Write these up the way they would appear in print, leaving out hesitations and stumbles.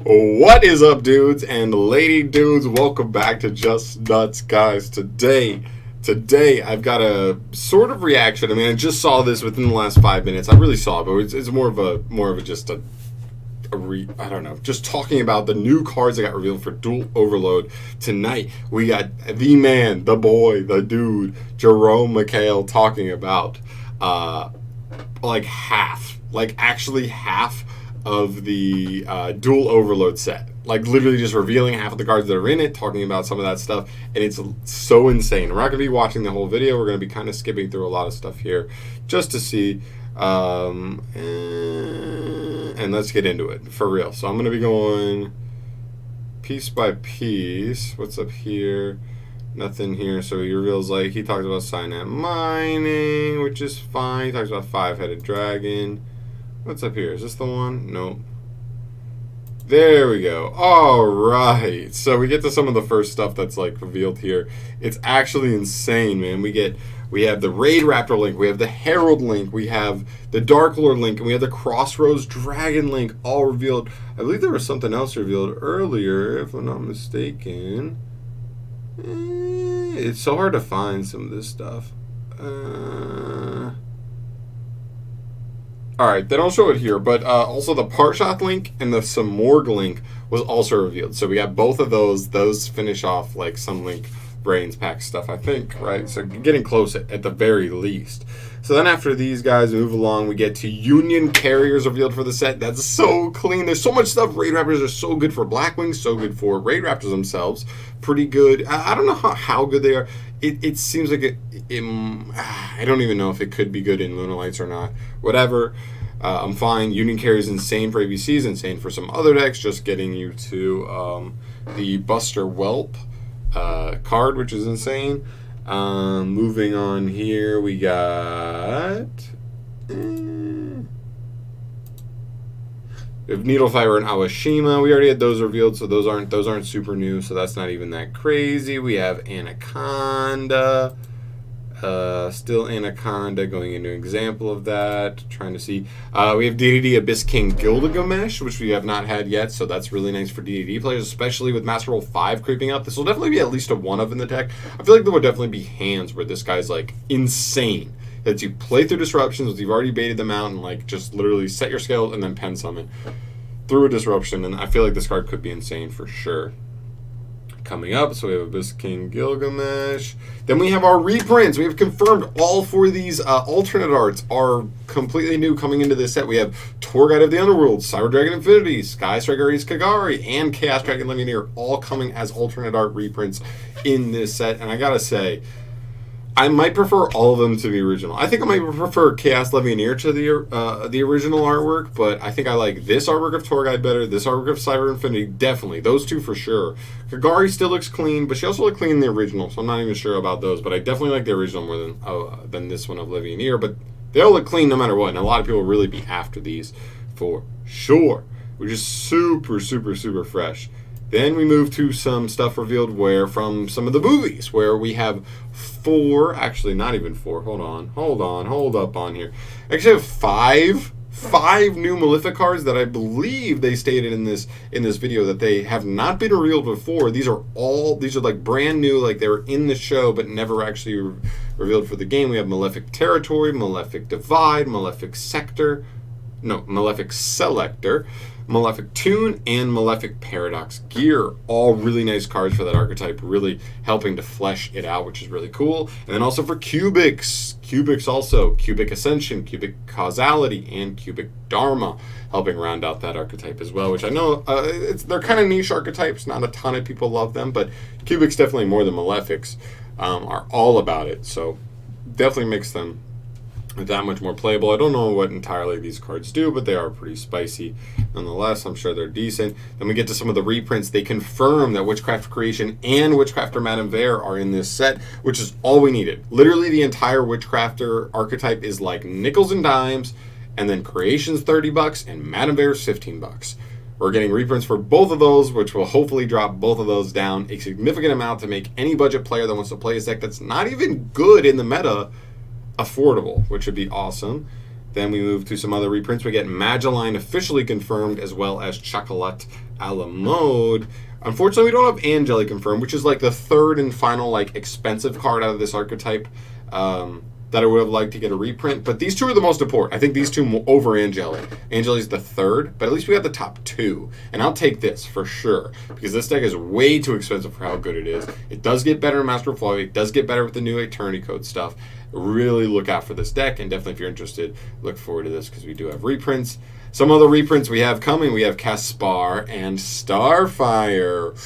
What is up, dudes and lady dudes? Welcome back to Just Nuts, guys. Today I've got a sort of reaction. I mean, I just saw this within the last 5 minutes. I really saw it, but it's more of a just a I don't know, just talking about the new cards that got revealed for Duel Overload tonight. We got the man, the boy, the dude, Jerome McHale talking about actually half of the Duel Overload set. Like, literally just revealing half of the cards that are in it, talking about some of that stuff, and it's so insane. We're not going to be watching the whole video. We're going to be kind of skipping through a lot of stuff here just to see. And let's get into it, for real. So I'm going to be going piece by piece. What's up here? Nothing here. So he reveals, like, he talks about Synapse Mining, which is fine. He talks about Five-Headed Dragon. What's up here? Is this the one? Nope. There we go. All right. So we get to some of the first stuff that's like revealed here. It's actually insane, man. We have the Raid Raptor link, we have the Herald link, we have the Dark Lord link, and we have the Crossroads Dragon link, all revealed. I believe there was something else revealed earlier, if I'm not mistaken. It's so hard to find some of this stuff. Alright, they don't show it here, but also the Partshot link and the Samorg link was also revealed. So we got both of those. Those finish off like some Link Brains pack stuff, I think, right? So getting close at the very least. So then after these guys move along, we get to Union Carriers revealed for the set. That's so clean. There's so much stuff. Raid Raptors are so good for Blackwings, so good for Raid Raptors themselves. Pretty good. I don't know how good they are. It seems like I don't even know if it could be good in Luna Lights or not. Whatever. I'm fine. Union Carrier is insane for ABCs, insane for some other decks. Just getting you to the Buster Whelp card, which is insane. Moving on here, we got we have Needlefire and Awashima. We already had those revealed, so those aren't super new, so that's not even that crazy. We have Anaconda. Still Anaconda, going into an example of that. Trying to see. We have DDD Abyss King Gilgamesh, which we have not had yet, so that's really nice for DDD players, especially with Master Roll 5 creeping up. This will definitely be at least a one of in the deck. I feel like there will definitely be hands where this guy's like insane. That you play through disruptions, you've already baited them out, and like just literally set your scale and then pen summon through a disruption, and I feel like this card could be insane for sure. Coming up, so we have Abyss King Gilgamesh. Then we have our reprints. We have confirmed all four of these alternate arts are completely new coming into this set. We have Tour Guide of the Underworld, Cyber Dragon Infinity, Sky Striker Ace Kagari, and Chaos Dragon Levianeer, all coming as alternate art reprints in this set. And I gotta say, I might prefer all of them to the original. I think I might prefer Chaos Levianeer to the original artwork, but I think I like this artwork of Tour Guide better, this artwork of Cyber Infinity, definitely. Those two for sure. Kagari still looks clean, but she also looked clean in the original, so I'm not even sure about those, but I definitely like the original more than this one of Levianeer, but they all look clean no matter what, and a lot of people will really be after these for sure, which is super, super, super fresh. Then we move to some stuff revealed from some of the movies, where we have actually not even four, hold up on here. Actually have five new Malefic cards that I believe they stated in this video that they have not been revealed before. These are like brand new, like they were in the show but never actually revealed for the game. We have Malefic Territory, Malefic Divide, Malefic Selector, Malefic Tune, and Malefic Paradox Gear. All really nice cards for that archetype, really helping to flesh it out, which is really cool. And then also for Cubics also, Cubic Ascension, Cubic Causality, and Cubic Dharma, helping round out that archetype as well, which I know they're kind of niche archetypes. Not a ton of people love them, but Cubics definitely more than Malefics are all about it. So definitely makes them that much more playable. I don't know what entirely these cards do, but they are pretty spicy nonetheless. I'm sure they're decent. Then we get to some of the reprints. They confirm that Witchcraft Creation and Witchcrafter Madame Vare are in this set, which is all we needed. Literally the entire Witchcrafter archetype is like nickels and dimes, and then Creation's $30 and Madame Vare's $15. We're getting reprints for both of those, which will hopefully drop both of those down a significant amount to make any budget player that wants to play a deck that's not even good in the meta affordable, which would be awesome. Then we move to some other reprints. We get Magellan officially confirmed, as well as Chocolat a la mode. Unfortunately, we don't have Angeli confirmed, which is like the third and final like expensive card out of this archetype that I would have liked to get a reprint. But these two are the most important. I think these two over Angeli. Angeli's the third, but at least we got the top two. And I'll take this for sure, because this deck is way too expensive for how good it is. It does get better in Master of Flaw. It does get better with the new Eternity Code stuff. Really look out for this deck, and definitely if you're interested, look forward to this because we do have reprints. Some other reprints we have coming. We have Caspar and Starfire.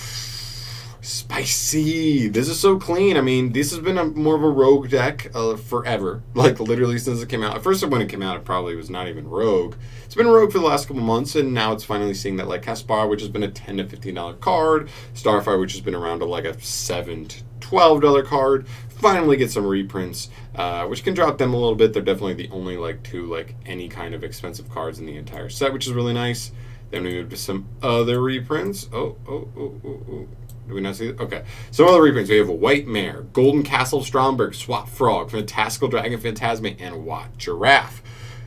Spicy. This is so clean. I mean, this has been more of a rogue deck forever. Like, literally since it came out. At first, when it came out, it probably was not even rogue. It's been rogue for the last couple months, and now it's finally seeing that, like, Caspar, which has been a $10 to $15 card. Starfire, which has been around to, like, a $7 to $12 card. Finally get some reprints, which can drop them a little bit. They're definitely the only, like, two, like, any kind of expensive cards in the entire set, which is really nice. Then we move to some other reprints. Oh. Do we not see it? Okay. Some other reprints. We have a White Mare, Golden Castle Stromberg, Swap Frog, Fantastical Dragon Phantasme, and Watt Giraffe.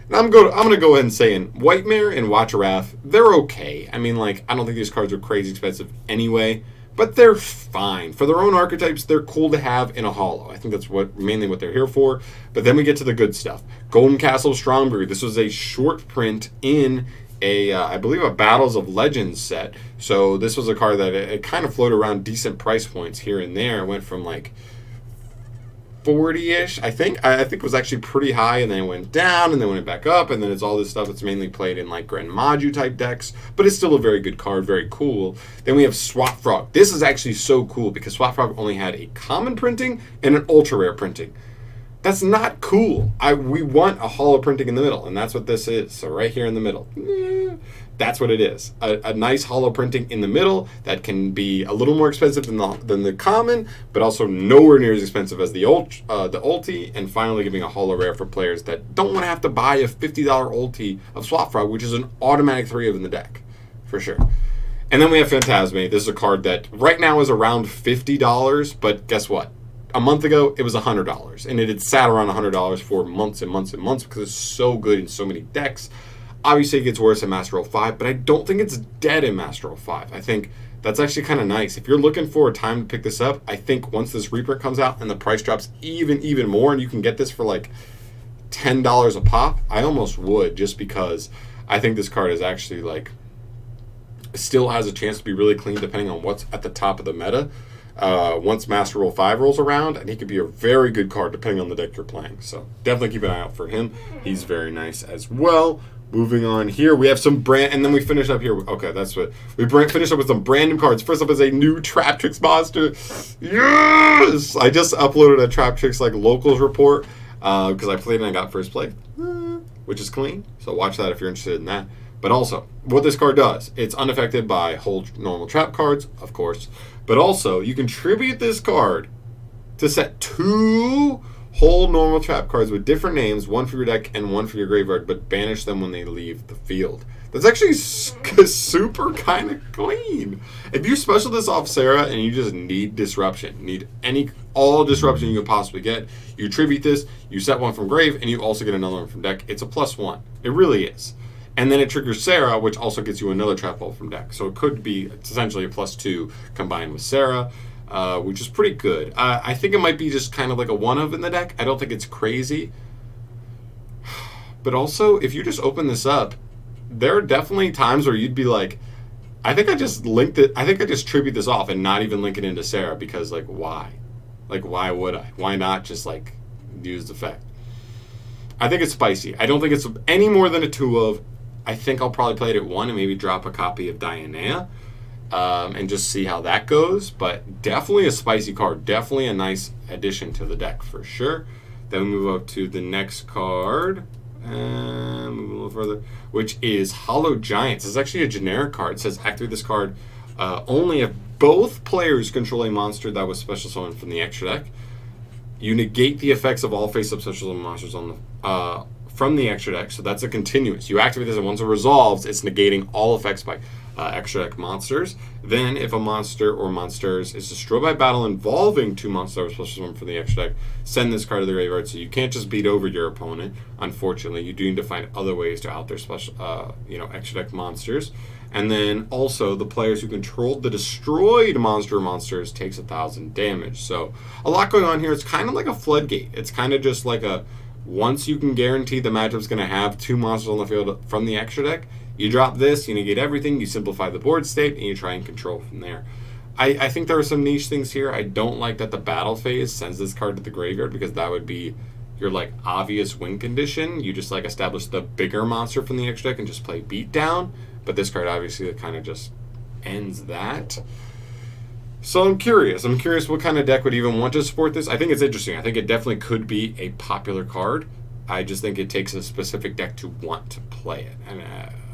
And I'm going to go ahead and say White Mare and Watt Giraffe, they're okay. I mean, like, I don't think these cards are crazy expensive anyway, but they're fine. For their own archetypes, they're cool to have in a holo. I think that's mainly what they're here for. But then we get to the good stuff. Golden Castle Stromberg. This was a short print in I believe a Battles of Legends set. So this was a card that it kind of floated around decent price points here and there. It went from like 40-ish, I think it was actually pretty high, and then it went down, and then went back up, and then it's all this stuff that's mainly played in like Grand Maju type decks, but it's still a very good card, very cool. Then we have Swap Frog. This is actually so cool because Swap Frog only had a common printing and an ultra rare printing. That's not cool. We want a holo printing in the middle, and that's what this is. So right here in the middle. That's what it is. A nice holo printing in the middle that can be a little more expensive than the common, but also nowhere near as expensive as the ulti, and finally giving a holo rare for players that don't want to have to buy a $50 ulti of Swap Frog, which is an automatic 3 of in the deck, for sure. And then we have Phantasme. This is a card that right now is around $50, but guess what? A month ago, it was $100, and it had sat around $100 for months and months and months because it's so good in so many decks. Obviously, it gets worse in Master 05, but I don't think it's dead in Master 05. I think that's actually kind of nice. If you're looking for a time to pick this up, I think once this reprint comes out and the price drops even more, and you can get this for like $10 a pop, I almost would, just because I think this card is actually like still has a chance to be really clean depending on what's at the top of the meta. Once Master 05 rolls around, and he could be a very good card depending on the deck you're playing. So definitely keep an eye out for him. He's very nice as well. Moving on here, we have some brand, and then we finish up here. Okay, that's what we finish up with some brand new cards. First up is a new Trap Tricks monster. Yes, I just uploaded a Trap Tricks like locals report because I played and I got first play, which is clean. So watch that if you're interested in that. But also, what this card does, it's unaffected by hold normal trap cards, of course. But also, you can tribute this card to set 2 whole normal trap cards with different names, one for your deck and one for your graveyard, but banish them when they leave the field. That's actually super kind of clean. If you special this off Sarah and you just need disruption, need all disruption you can possibly get, you tribute this, you set one from grave, and you also get another one from deck. It's a +1. It really is. And then it triggers Sarah, which also gets you another trap hole from deck. So it could be essentially a +2 combined with Sarah, which is pretty good. I think it might be just kind of like a one-of in the deck. I don't think it's crazy. But also, if you just open this up, there are definitely times where you'd be like, I think I just linked it. I think I just tribute this off and not even link it into Sarah because, like, why? Like, why would I? Why not just, like, use the effect? I think it's spicy. I don't think it's any more than a 2 of. I think I'll probably play it at 1 and maybe drop a copy of Diana and just see how that goes. But definitely a spicy card. Definitely a nice addition to the deck for sure. Then we move up to the next card. And move a little further. Which is Hollow Giants. It's actually a generic card. It says activate this card only if both players control a monster that was special summoned from the extra deck. You negate the effects of all face-up special summon monsters on the from the extra deck, so that's a continuous. You activate this, and once it resolves, it's negating all effects by extra deck monsters. Then, if a monster or monsters is destroyed by battle involving 2 monsters plus 1 from the extra deck, send this card to the graveyard. So you can't just beat over your opponent. Unfortunately, you do need to find other ways to out their special, extra deck monsters. And then also, the players who controlled the destroyed monster or monsters takes 1,000 damage. So a lot going on here. It's kind of like a floodgate. It's kind of just like a, once you can guarantee the matchup's going to have 2 monsters on the field from the extra deck, you drop this, you negate everything, you simplify the board state, and you try and control from there. I think there are some niche things here. I don't like that the battle phase sends this card to the graveyard, because that would be your like obvious win condition. You just like establish the bigger monster from the extra deck and just play beat down. But this card obviously kind of just ends that. So I'm curious. What kind of deck would even want to support this. I think it's interesting. I think it definitely could be a popular card. I just think it takes a specific deck to want to play it. And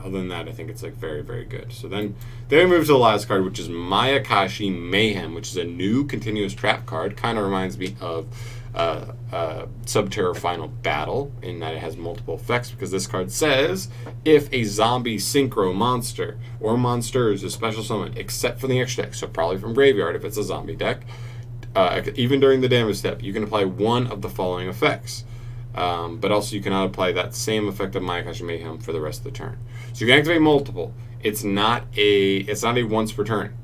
other than that, I think it's like very, very good. So then we move to the last card, which is Mayakashi Mayhem, which is a new continuous trap card. Kind of reminds me of Subterra Final Battle, in that it has multiple effects, because this card says, if a zombie synchro monster or monsters is special summoned except for the extra deck, so probably from graveyard if it's a zombie deck, even during the damage step, you can apply one of the following effects. But also you cannot apply that same effect of Mayakashi Mayhem for the rest of the turn. So you can activate multiple. It's not a once per turn.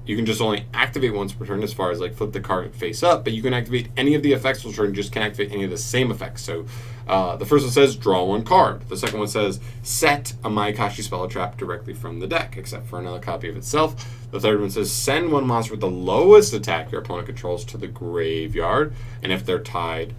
You can just only activate once per turn, as far as like flip the card face up, but you can activate any of the effects per turn, just can't activate any of the same effects. So the first one says draw 1 card. The second one says set a Mayakashi spell trap directly from the deck, except for another copy of itself. The third one says send 1 monster with the lowest attack your opponent controls to the graveyard, and if they're tied,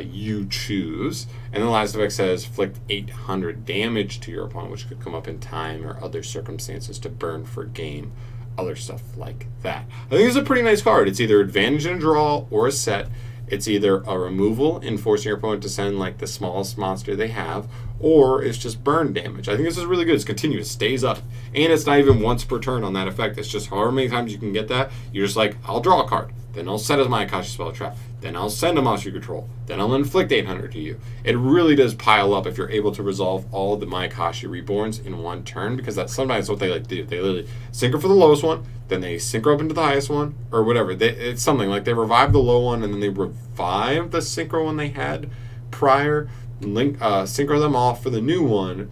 you choose. And the last effect says inflict 800 damage to your opponent, which could come up in time or other circumstances to burn for game. Other stuff like that. I think it's a pretty nice card. It's either advantage in a draw or a set. It's either a removal, enforcing your opponent to send like the smallest monster they have, or it's just burn damage. I think this is really good. It's continuous, stays up, and it's not even once per turn on that effect. It's just however many times you can get that. You're just like, I'll draw a card, then I'll set as Mayakashi spell trap, then I'll send a monster you control, then I'll inflict 800 to you. It really does pile up if you're able to resolve all the Mayakashi reborns in one turn, because that's sometimes what they like to do. They literally synchro for the lowest one, then they synchro up into the highest one, or whatever. It's something like they revive the low one, and then they revive the synchro one they had prior, synchro them off for the new one,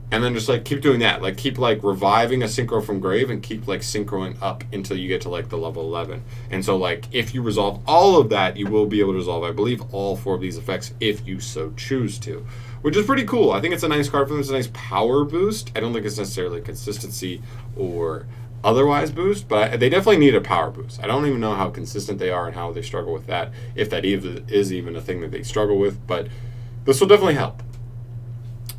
and then just like keep doing that. Like keep like reviving a synchro from grave and keep like synchroing up until you get to like the level 11. And so like if you resolve all of that, you will be able to resolve, I believe, all 4 of these effects if you so choose to, which is pretty cool. I think it's a nice card for them. It's a nice power boost. I don't think it's necessarily consistency or otherwise boost, but they definitely need a power boost. I don't even know how consistent they are and how they struggle with that, if that is even a thing that they struggle with, but this will definitely help.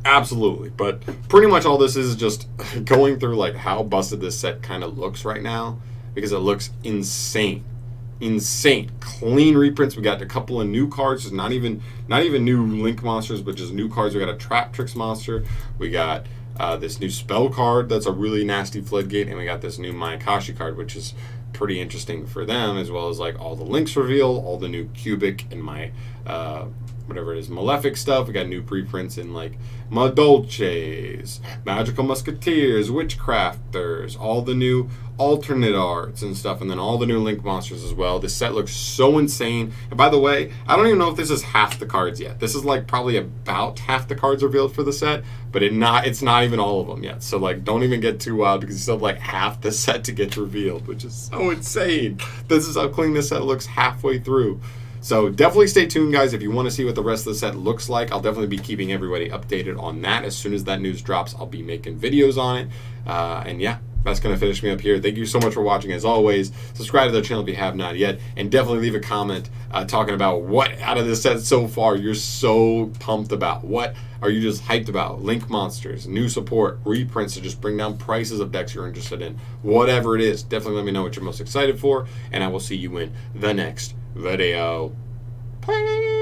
Absolutely. But pretty much all this is just going through like how busted this set kind of looks right now, because it looks insane. Clean reprints. We got a couple of new cards, just not even new link monsters, but just new cards. We got a Trap Tricks monster. We got this new spell card that's a really nasty floodgate, and we got this new Mayakashi card, which is pretty interesting for them, as well as like all the links reveal, all the new cubic and whatever it is, Malefic stuff. We got new preprints in like Madolches, Magical Musketeers, Witchcrafters, all the new alternate arts and stuff, and then all the new Link monsters as well. This set looks so insane. And by the way, I don't even know if this is half the cards yet. This is like probably about half the cards revealed for the set, but it's not even all of them yet. So like don't even get too wild, because you still have like half the set to get revealed, which is so insane. This is how clean this set looks halfway through. So definitely stay tuned, guys, if you want to see what the rest of the set looks like. I'll definitely be keeping everybody updated on that. As soon as that news drops, I'll be making videos on it. And yeah, that's going to finish me up here. Thank you so much for watching, as always. Subscribe to the channel if you have not yet. And definitely leave a comment talking about what out of this set so far you're so pumped about. What are you just hyped about? Link monsters, new support, reprints to just bring down prices of decks you're interested in. Whatever it is, definitely let me know what you're most excited for. And I will see you in the next video. Bye.